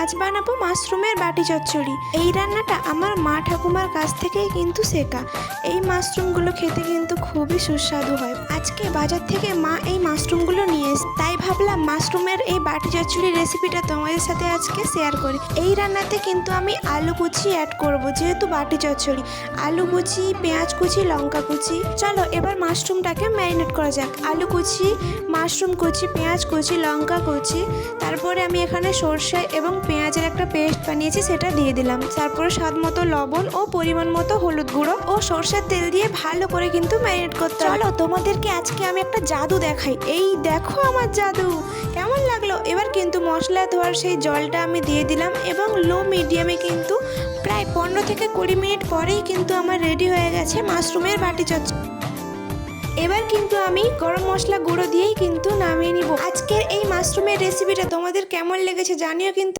আজ বানাবো মাশরুমের বাটি চচ্চড়ি। এই রান্নাটা আমার মা ঠাকুমার কাছ থেকেই কিন্তু শেখা। এই মাশরুমগুলো খেতে কিন্তু খুবই সুস্বাদু হয়। আজকে বাজার থেকে মা এই মাশরুমগুলো নিয়ে এসে, তাই ভাবলাম মাশরুমের এই বাটি চচ্চড়ির রেসিপিটা তোমাদের সাথে আজকে শেয়ার করি। এই রান্নাতে কিন্তু আমি আলু কুচি অ্যাড করব, যেহেতু বাটি চচ্চড়ি। আলু কুচি, পেঁয়াজ কুচি, লঙ্কা কুচি। চলো এবার মাশরুমটাকে ম্যারিনেট করা যাক। আলু কুচি, মাশরুম কুচি, পেঁয়াজ কুচি, লঙ্কা কুচি, তারপরে আমি এখানে সরষে এবং পেঁয়াজের একটা পেস্ট বানিয়েছি, সেটা দিয়ে দিলাম। তারপরে স্বাদ মতো লবণ ও পরিমাণ মতো হলুদ গুঁড়ো ও সরষের তেল দিয়ে ভালো করে কিন্তু ম্যারিনেট করতে হবে। চলো তোমাদেরকে আজকে আমি একটা জাদু দেখাই। এই দেখো আমার জাদু কেমন লাগলো। এবার কিন্তু মশলা ধোয়ার সেই জলটা আমি দিয়ে দিলাম এবং লো মিডিয়ামে কিন্তু প্রায় 15 থেকে 20 মিনিট পরেই কিন্তু আমার রেডি হয়ে গেছে মাশরুমের বাটি চচ্চড়ি। এবার কিন্তু আমি গরম মশলা গুঁড়ো দিয়েই কিন্তু নামিয়ে নিব। আজকের এই মাশরুমের রেসিপিটা তোমাদের কেমন লেগেছে জানিও কিন্তু।